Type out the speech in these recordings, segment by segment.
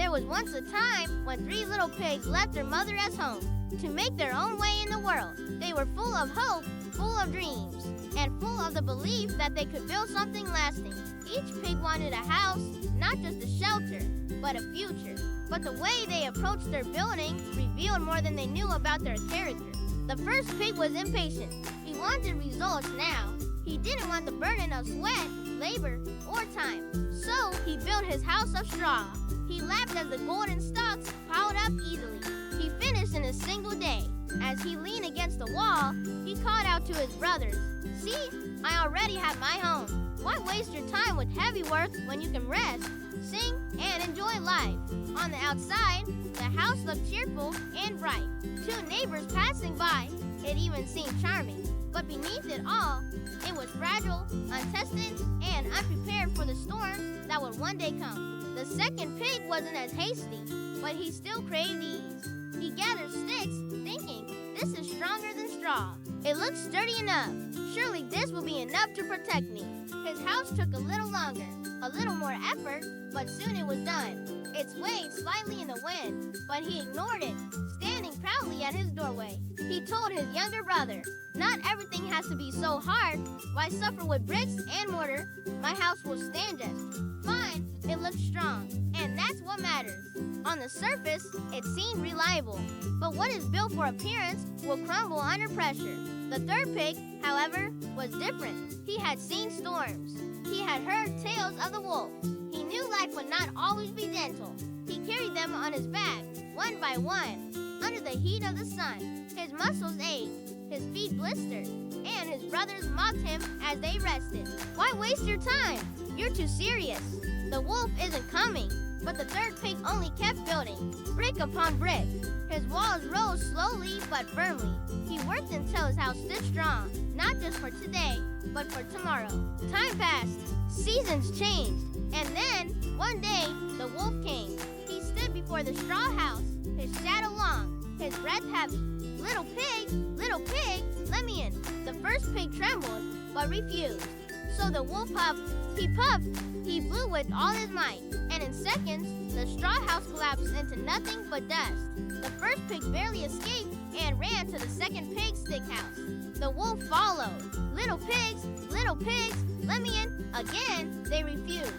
There was once a time when 3 little pigs left their mother as home to make their own way in the world. They were full of hope, full of dreams, and full of the belief that they could build something lasting. Each pig wanted a house, not just a shelter, but a future. But the way they approached their building revealed more than they knew about their character. The first pig was impatient. He wanted results now. He didn't want the burden of sweat, labor, or time. So he built his house of straw. He laughed as the golden stalks piled up easily. He finished in a single day. As he leaned against the wall, he called out to his brothers, "See, I already have my home. Why waste your time with heavy work when you can rest, sing, and enjoy life?" On the outside, the house looked cheerful and bright. 2 neighbors passing by, it even seemed charming. But beneath it all, it was fragile, untested, and unprepared for the storms that would one day come. The second pig wasn't as hasty, but he still craved ease. He gathered sticks, thinking, "This is stronger than straw. It looks sturdy enough. Surely this will be enough to protect me." His house took a little longer, a little more effort, but soon it was done. It swayed slightly in the wind, but he ignored it, standing proudly at his doorway. He told his younger brother, "Not everything has to be so hard. Why suffer with bricks and mortar? My house will stand just fine. It looks strong, and that's what matters." On the surface, it seemed reliable, but what is built for appearance will crumble under pressure. The third pig, however, was different. He had seen storms. He had heard tales of the wolf. He knew life would not always be gentle. He carried them on his back, one by one, under the heat of the sun. His muscles ached, his feet blistered, and his brothers mocked him as they rested. "Why waste your time? You're too serious. The wolf isn't coming." But the third pig only kept building, brick upon brick. His walls rose slowly but firmly. He worked until his house stood strong, not just for today, but for tomorrow. Time passed, seasons changed, and then, one day, the wolf came. He stood before the straw house, his shadow long, his breath heavy. Little pig, let me in." The first pig trembled, but refused. So the wolf puffed, he blew with all his might, and in seconds, the straw house collapsed into nothing but dust. The first pig barely escaped and ran to the second pig's stick house. The wolf followed. Little pigs, let me in." Again, they refused.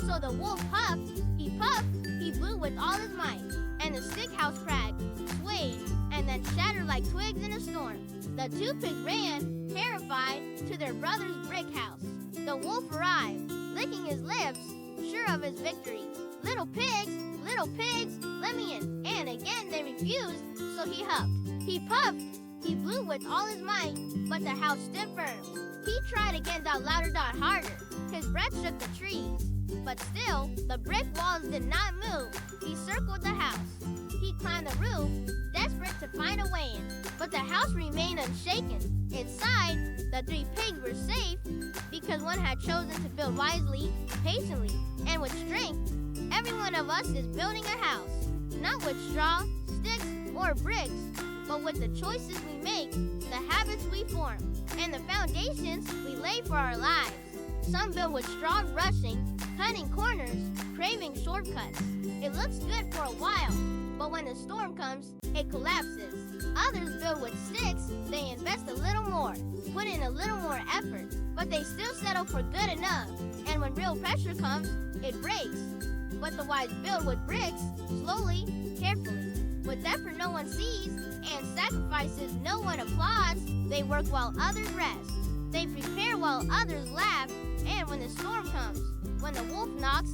So the wolf puffed, he blew with all his might, and the stick house cracked, swayed, and then shattered like twigs in a storm. The 2 pigs ran, terrified, to their brother's brick house. The wolf arrived, licking his lips, sure of his victory. Little pigs, let me in." And again they refused, so he huffed. He puffed, he blew with all his might, but the house stood firm. He tried again, louder, harder. His breath shook the trees, but still, the brick walls did not move. He circled the house. He climbed the roof, desperate to find a way in, but the house remained unshaken. Inside, the 3 pigs were safe because one had chosen to build wisely, patiently, and with strength. Every one of us is building a house, not with straw, sticks, or bricks, but with the choices we make, the habits we form, and the foundations we lay for our lives. Some build with straw brushing, cutting corners, craving shortcuts. It looks good for a while, but when the storm comes, it collapses. Others build with sticks. They invest a little more, put in a little more effort, but they still settle for good enough. And when real pressure comes, it breaks. But the wise build with bricks, slowly, carefully, with effort no one sees, and sacrifices no one applauds. They work while others rest. They prepare while others laugh. And when the storm comes, when the wolf knocks,